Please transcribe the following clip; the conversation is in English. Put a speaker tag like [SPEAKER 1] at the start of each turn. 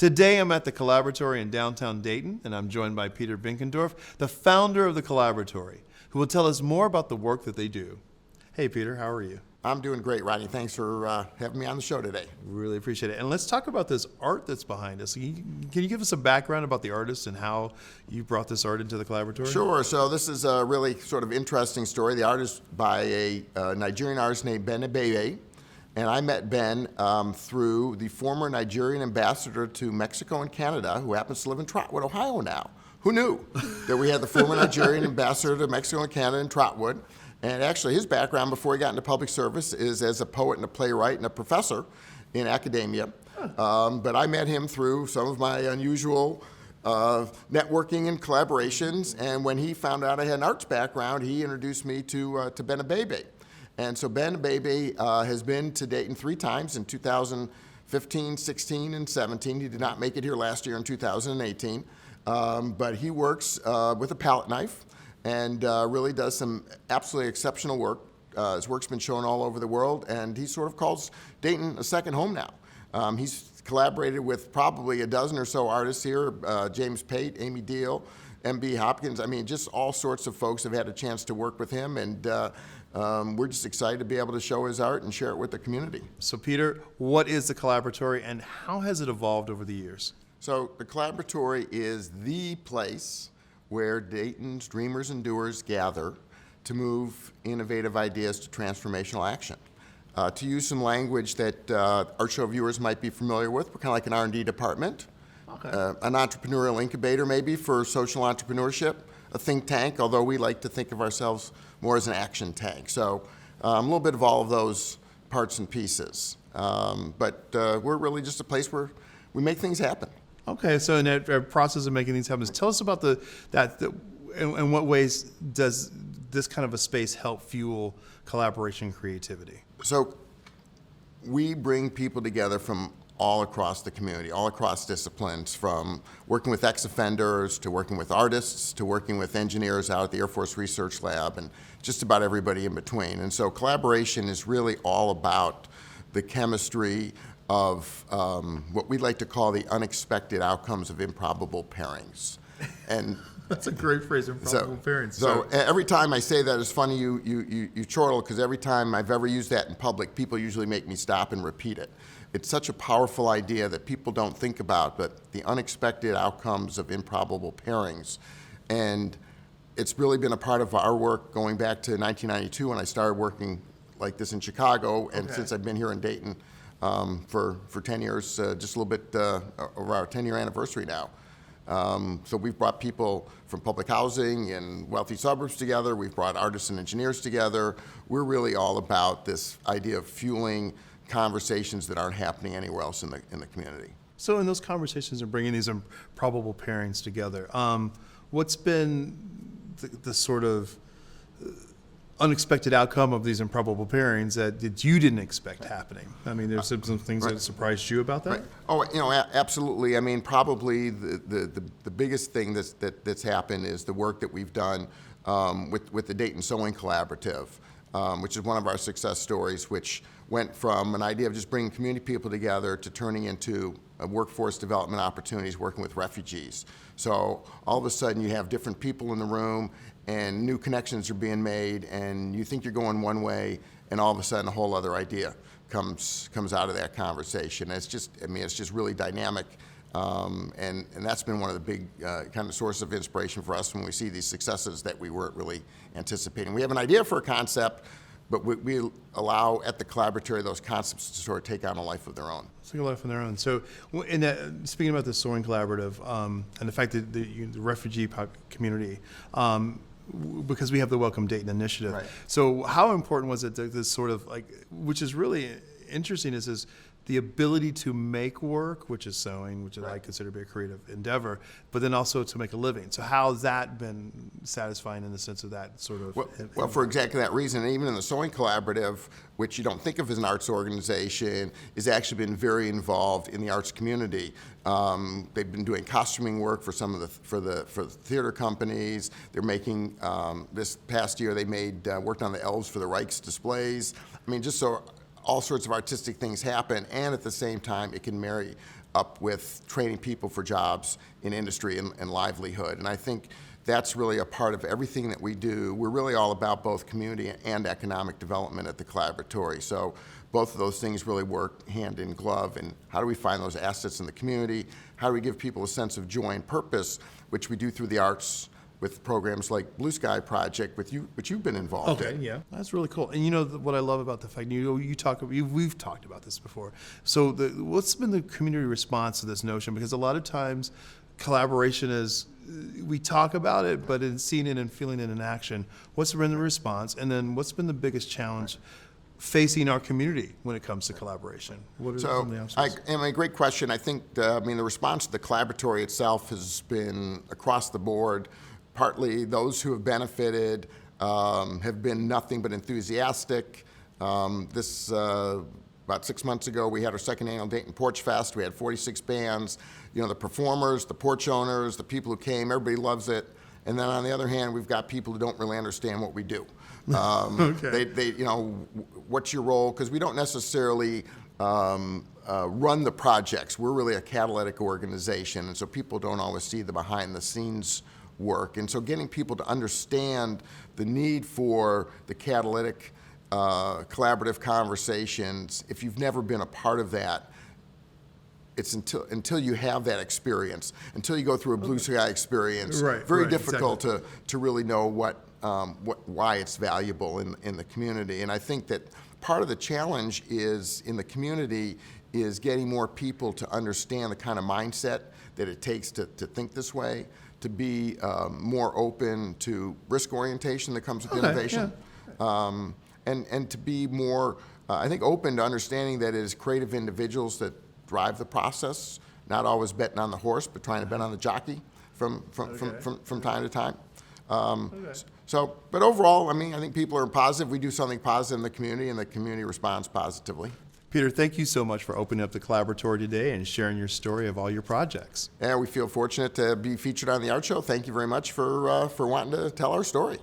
[SPEAKER 1] Today I'm at the Collaboratory in downtown Dayton, and I'm joined by Peter Binkendorf, the founder of the Collaboratory, who will tell us more about the work that they do. Hey Peter, how are you?
[SPEAKER 2] I'm doing great, Rodney. Thanks for having me on the show today.
[SPEAKER 1] Really appreciate it. And let's talk about this art that's behind us. Can you give us a background about the artist and how you brought this art into the Collaboratory?
[SPEAKER 2] Sure. So this is a really sort of interesting story. The art is by a Nigerian artist named Ben Abebe. And I met Ben through the former Nigerian ambassador to Mexico and Canada, who happens to live in Trotwood, Ohio now. Who knew that we had the former Nigerian ambassador to Mexico and Canada in Trotwood? And actually, his background before he got into public service is as a poet and a playwright and a professor in academia. But I met him through some of my unusual networking and collaborations. And when he found out I had an arts background, he introduced me to Ben Abebe. And so Ben Abebe has been to Dayton 3 times in 2015, 16, and 17. He did not make it here last year in 2018. But he works with a palette knife and really does some absolutely exceptional work. His work's been shown all over the world, and he sort of calls Dayton a second home now. He's collaborated with probably a dozen or so artists here, James Pate, Amy Deal, M.B. Hopkins. I mean, just all sorts of folks have had a chance to work with him, and we're just excited to be able to show his art and share it with the community.
[SPEAKER 1] So Peter, what is the Collaboratory and how has it evolved over the years?
[SPEAKER 2] So the Collaboratory is the place where Dayton's dreamers and doers gather to move innovative ideas to transformational action. To use some language that our show viewers might be familiar with, we're kind of like an R&D department, an entrepreneurial incubator maybe for social entrepreneurship, a think tank, although we like to think of ourselves more as an action tank. So a little bit of all of those parts and pieces. But we're really just a place where we make things happen.
[SPEAKER 1] Okay, so in that process of making things happen, tell us about in what ways does this kind of a space help fuel collaboration and creativity?
[SPEAKER 2] So we bring people together from all across the community, all across disciplines, from working with ex-offenders to working with artists to working with engineers out at the Air Force Research Lab and just about everybody in between. And so collaboration is really all about the chemistry of what we like to call the unexpected outcomes of improbable pairings. And
[SPEAKER 1] that's a great phrase, improbable pairings.
[SPEAKER 2] So every time I say that, it's funny you chortle, because every time I've ever used that in public, people usually make me stop and repeat it. It's such a powerful idea that people don't think about, but the unexpected outcomes of improbable pairings. And it's really been a part of our work going back to 1992 when I started working like this in Chicago, and since I've been here in Dayton for 10 years, just a little bit over our 10-year anniversary now. So we've brought people from public housing and wealthy suburbs together. We've brought artists and engineers together. We're really all about this idea of fueling conversations that aren't happening anywhere else in the community.
[SPEAKER 1] So in those conversations and bringing these improbable pairings together, what's been the sort of unexpected outcome of these improbable pairings that you didn't expect happening? I mean, there's some things that surprised you about that?
[SPEAKER 2] Right. Oh, absolutely. I mean, probably the biggest thing that's happened is the work that we've done with the Dayton Sewing Collaborative, which is one of our success stories, which went from an idea of just bringing community people together to turning into workforce development opportunities working with refugees. So all of a sudden you have different people in the room and new connections are being made, and you think you're going one way, and all of a sudden a whole other idea comes out of that conversation. It's just really dynamic, and that's been one of the big kind of sources of inspiration for us when we see these successes that we weren't really anticipating. We have an idea for a concept, but we allow at the Collaboratory those concepts to sort of take on a life of their own.
[SPEAKER 1] Take a life of their own. So, speaking about the Sewing Collaborative and the fact that the refugee community, because we have the Welcome Dayton initiative.
[SPEAKER 2] Right.
[SPEAKER 1] So, how important was it that this sort of which is really interesting, is the ability to make work, which is sewing, which I consider to be a creative endeavor, but then also to make a living. So how has that been satisfying in the sense of that sort of?
[SPEAKER 2] Well, for exactly that reason, even in the Sewing Collaborative, which you don't think of as an arts organization, has actually been very involved in the arts community. They've been doing costuming work for some of the theater companies. They're making this past year they worked on the elves for the Rijks displays. I mean, just so all sorts of artistic things happen, and at the same time, it can marry up with training people for jobs in industry and livelihood. And I think that's really a part of everything that we do. We're really all about both community and economic development at the Collaboratory. So both of those things really work hand in glove. And how do we find those assets in the community? How do we give people a sense of joy and purpose, which we do through the arts with programs like Blue Sky Project, which you've been involved in.
[SPEAKER 1] Yeah, that's really cool. And what I love about the fact we've talked about this before. So what's been the community response to this notion? Because a lot of times collaboration is, we talk about it, but in seeing it and feeling it in action, what's been the response? And then what's been the biggest challenge facing our community when it comes to collaboration? What are some of the obstacles?
[SPEAKER 2] A great question. I think, the response to the Collaboratory itself has been across the board. Partly those who have benefited have been nothing but enthusiastic. About 6 months ago, we had our second annual Dayton Porch Fest. We had 46 bands. The performers, the porch owners, the people who came, everybody loves it. And then on the other hand, we've got people who don't really understand what we do.
[SPEAKER 1] Okay.
[SPEAKER 2] What's your role? Because we don't necessarily run the projects. We're really a catalytic organization, and so people don't always see the behind-the-scenes work. And so getting people to understand the need for the catalytic collaborative conversations, if you've never been a part of that, it's until you have that experience, until you go through a Blue Sky experience, very difficult
[SPEAKER 1] exactly.
[SPEAKER 2] to really know why it's valuable in the community. And I think that part of the challenge is in the community is getting more people to understand the kind of mindset that it takes to think this way, to be more open to risk orientation that comes with innovation, and to be more, I think, open to understanding that it is creative individuals that drive the process, not always betting on the horse, but trying to bet on the jockey from time to time. But overall, I think people are positive. We do something positive in the community, and the community responds positively.
[SPEAKER 1] Peter, thank you so much for opening up the Collaboratory today and sharing your story of all your projects.
[SPEAKER 2] And we feel fortunate to be featured on the Art Show. Thank you very much for wanting to tell our story.